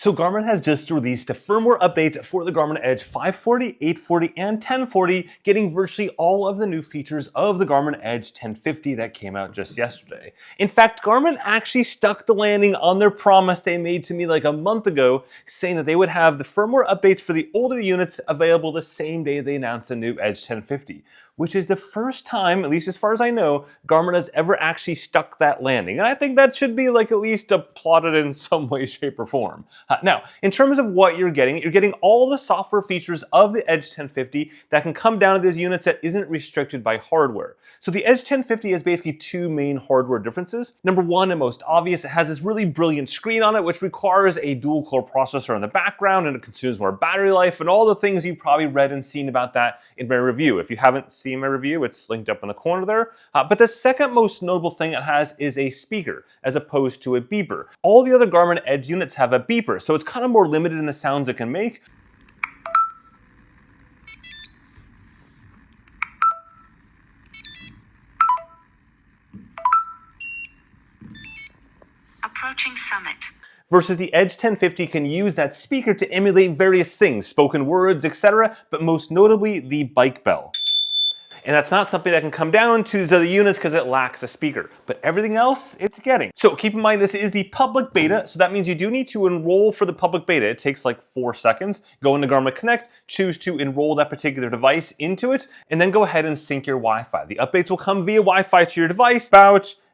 So Garmin has just released the firmware updates for the Garmin Edge 540, 840, and 1040, getting virtually all of the new features of the Garmin Edge 1050 that came out just yesterday. In fact, Garmin actually stuck the landing on their promise they made to me like a month ago, saying that they would have the firmware updates for the older units available the same day they announced the new Edge 1050, which is the first time, at least as far as I know, Garmin has ever actually stuck that landing. And I think that should be like at least applauded in some way, shape, or form. Now, in terms of what you're getting all the software features of the Edge 1050 that can come down to these units that isn't restricted by hardware. So the Edge 1050 has basically two main hardware differences. Number one, and most obvious, it has this really brilliant screen on it, which requires a dual-core processor in the background, and it consumes more battery life, and all the things you've probably read and seen about that in my review. If you haven't seen my review, it's linked up in the corner there. But the second most notable thing it has is a speaker, as opposed to a beeper. All the other Garmin Edge units have a beeper, so it's kind of more limited in the sounds it can make. Approaching summit. Versus the Edge 1050 can use that speaker to emulate various things, spoken words, etc., but most notably the bike bell. And that's not something that can come down to the other units because it lacks a speaker. But everything else, it's getting. So keep in mind this is the public beta, so that means you do need to enroll for the public beta. It takes like 4 seconds. Go into Garmin Connect, choose to enroll that particular device into it, and then go ahead and sync your Wi-Fi. The updates will come via Wi-Fi to your device,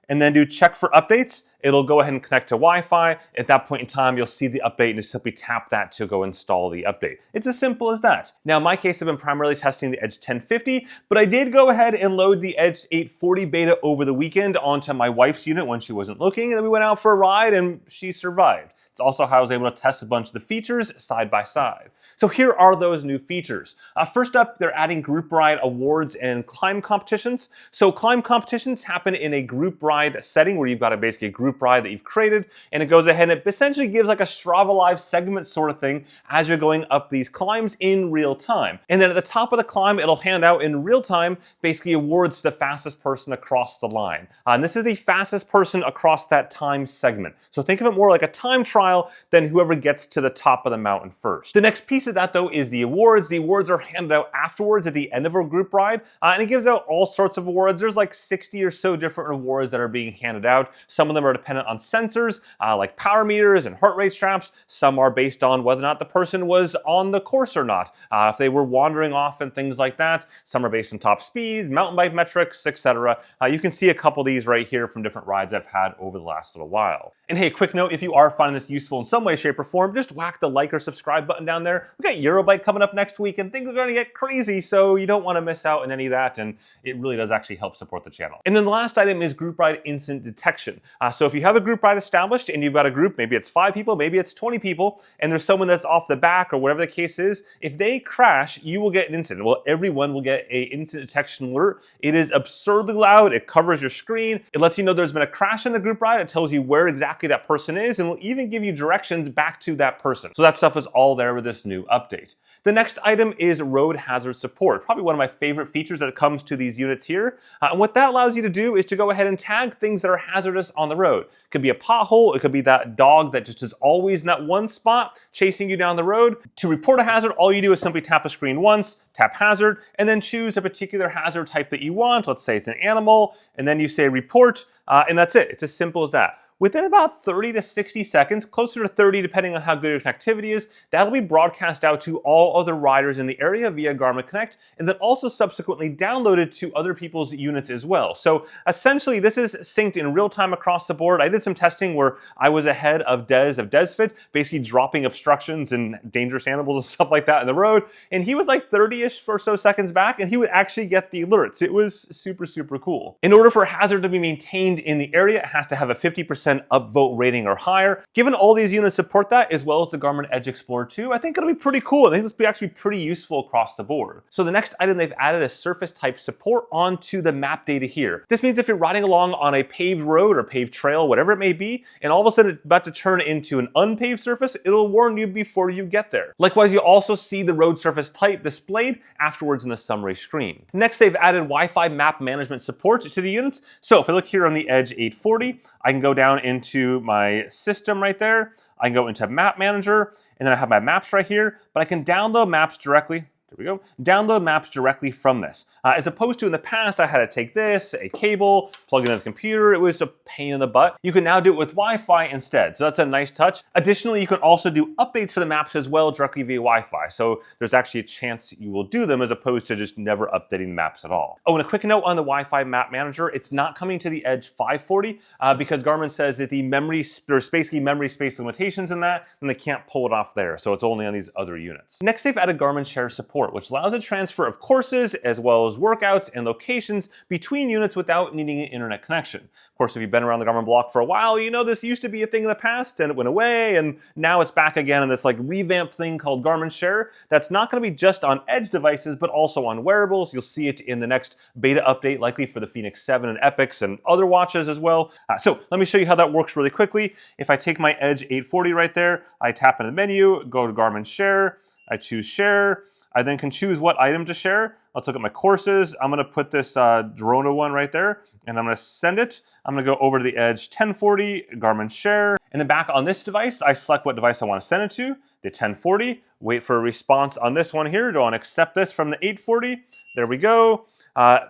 and then do check for updates. It'll go ahead and connect to Wi-Fi. At that point in time, you'll see the update and just simply tap that to go install the update. It's as simple as that. Now, in my case, I've been primarily testing the Edge 1050, but I did go ahead and load the Edge 840 beta over the weekend onto my wife's unit when she wasn't looking, and then we went out for a ride and she survived. It's also how I was able to test a bunch of the features side by side. So here are those new features. First up, they're adding group ride awards and climb competitions. So climb competitions happen in a group ride setting where you've got basically a group ride that you've created, and it goes ahead and it essentially gives like a Strava Live segment sort of thing as you're going up these climbs in real time. And then at the top of the climb, it'll hand out in real time basically awards to the fastest person across the line. And this is the fastest person across that time segment. So think of it more like a time trial than whoever gets to the top of the mountain first. The next piece of that though is the awards. The awards are handed out afterwards at the end of a group ride, and it gives out all sorts of awards. There's like 60 or so different awards that are being handed out. Some of them are dependent on sensors like power meters and heart rate straps. Some are based on whether or not the person was on the course or not, if they were wandering off and things like that. Some are based on top speed, mountain bike metrics, etc. You can see a couple of these right here from different rides I've had over the last little while. And hey, quick note, if you are finding this useful in some way, shape, or form, just whack the like or subscribe button down there. We got Eurobike coming up next week, and things are going to get crazy, so you don't want to miss out on any of that, and it really does actually help support the channel. And then the last item is group ride instant detection. So if you have a group ride established and you've got a group, maybe it's 5 people, maybe it's 20 people, and there's someone that's off the back or whatever the case is, if they crash, you will get an incident. Well, everyone will get an instant detection alert. It is absurdly loud. It covers your screen. It lets you know there's been a crash in the group ride. It tells you where exactly that person is, and will even give you directions back to that person. So that stuff is all there with this new update. The next item is road hazard support. Probably one of my favorite features that comes to these units here. And what that allows you to do is to go ahead and tag things that are hazardous on the road. It could be a pothole, it could be that dog that just is always in that one spot chasing you down the road. To report a hazard, all you do is simply tap a screen once, tap hazard, and then choose a particular hazard type that you want. Let's say it's an animal, and then you say report, and that's it. It's as simple as that. Within about 30 to 60 seconds, closer to 30 depending on how good your connectivity is, that'll be broadcast out to all other riders in the area via Garmin Connect, and then also subsequently downloaded to other people's units as well. So essentially this is synced in real time across the board. I did some testing where I was ahead of DesFit, basically dropping obstructions and dangerous animals and stuff like that in the road, and he was like 30-ish or so seconds back, and he would actually get the alerts. It was super, super cool. In order for a hazard to be maintained in the area, it has to have a 50% upvote rating or higher. Given all these units support that, as well as the Garmin Edge Explorer 2, I think it'll be pretty cool. I think this will be actually pretty useful across the board. So the next item, they've added a surface type support onto the map data here. This means if you're riding along on a paved road or paved trail, whatever it may be, and all of a sudden it's about to turn into an unpaved surface, it'll warn you before you get there. Likewise, you also see the road surface type displayed afterwards in the summary screen. Next, they've added Wi-Fi map management support to the units. So if I look here on the Edge 840, I can go down into my system right there. I can go into Map Manager, and then I have my maps right here, but I can download maps directly. There we go. Download maps directly from this. As opposed to in the past, I had to take this, a cable, plug it into the computer. It was a pain in the butt. You can now do it with Wi-Fi instead. So that's a nice touch. Additionally, you can also do updates for the maps as well directly via Wi-Fi. So there's actually a chance you will do them as opposed to just never updating the maps at all. Oh, and a quick note on the Wi-Fi Map Manager. It's not coming to the Edge 540 because Garmin says that there's basically memory space limitations in that, and they can't pull it off there. So it's only on these other units. Next, they've added Garmin Share support, which allows a transfer of courses as well as workouts and locations between units without needing an internet connection. Of course, if you've been around the Garmin block for a while, you know this used to be a thing in the past and it went away, and now it's back again in this like revamped thing called Garmin Share that's not going to be just on Edge devices but also on wearables. You'll see it in the next beta update, likely for the Fenix 7 and Epics and other watches as well. So let me show you how that works really quickly. If I take my Edge 840 right there, I tap into the menu, go to Garmin Share, I choose Share. I then can choose what item to share. Let's look at my courses. I'm gonna put this Drona one right there, and I'm gonna send it. I'm gonna go over to the Edge 1040, Garmin Share, and then back on this device, I select what device I wanna send it to, the 1040, wait for a response on this one here. Do I wanna accept this from the 840? There we go.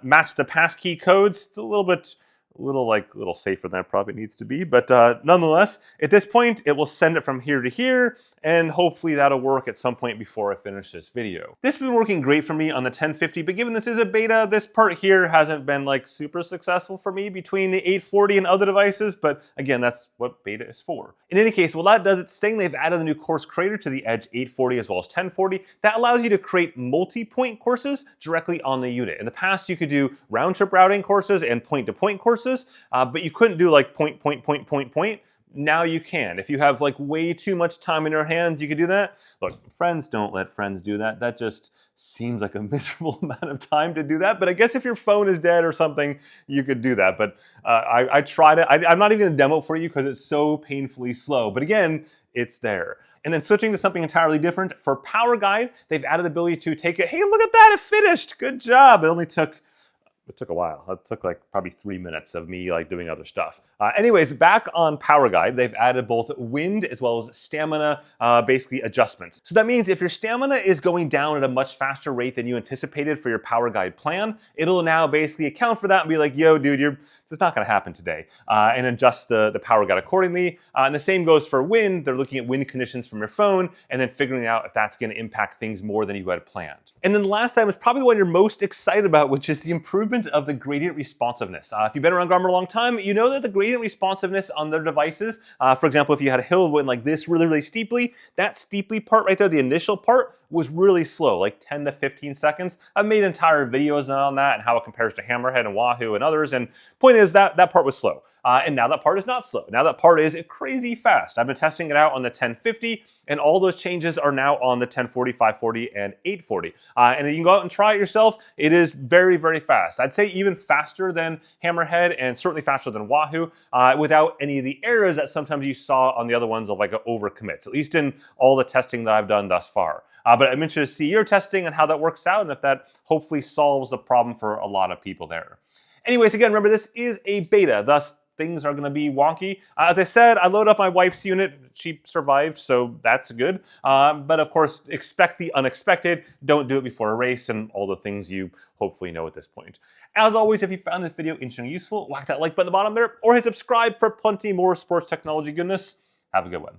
Match the passkey codes. It's a little safer than it probably needs to be, but nonetheless, at this point, it will send it from here to here, and hopefully that'll work at some point before I finish this video. This has been working great for me on the 1050, but given this is a beta, this part here hasn't been like super successful for me between the 840 and other devices, but again, that's what beta is for. In any case, while that does its thing, they've added a new course creator to the Edge 840 as well as 1040 that allows you to create multi-point courses directly on the unit. In the past, you could do round-trip routing courses and point-to-point courses, but you couldn't do like point. Now you can. If you have like way too much time in your hands, you could do that. Look, friends don't let friends do that. That just seems like a miserable amount of time to do that. But I guess if your phone is dead or something, you could do that. But I tried it. I'm not even gonna demo it for you because it's so painfully slow. But again, it's there. And then switching to something entirely different, for Power Guide, they've added the ability to take it. Hey, look at that, it finished. Good job. It took a while. It took like probably 3 minutes of me like doing other stuff. Anyways, back on Power Guide, they've added both wind as well as stamina basically adjustments. So that means if your stamina is going down at a much faster rate than you anticipated for your Power Guide plan, it'll now basically account for that and be like, yo, dude, it's not gonna happen today, and adjust the Power Guide accordingly. And the same goes for wind. They're looking at wind conditions from your phone and then figuring out if that's gonna impact things more than you had planned. And then the last time is probably the one you're most excited about, which is the improvement of the gradient responsiveness. If you've been around Garmin a long time, you know that the gradient responsiveness on their devices, for example, if you had a hill went like this really steeply, that steeply part right there, the initial part, was really slow, like 10 to 15 seconds. I've made entire videos on that and how it compares to Hammerhead and Wahoo and others, and point is that part was slow. And now that part is not slow. Now that part is crazy fast. I've been testing it out on the 1050, and all those changes are now on the 1040, 540, and 840. And you can go out and try it yourself. It is very fast. I'd say even faster than Hammerhead and certainly faster than Wahoo, without any of the errors that sometimes you saw on the other ones of like overcommits, at least in all the testing that I've done thus far. But I'm interested to see your testing and how that works out and if that hopefully solves the problem for a lot of people there. Anyways, again, remember this is a beta, thus things are going to be wonky. As I said, I loaded up my wife's unit. She survived, so that's good. But of course, expect the unexpected. Don't do it before a race and all the things you hopefully know at this point. As always, if you found this video interesting and useful, whack that like button at the bottom there or hit subscribe for plenty more sports technology goodness. Have a good one.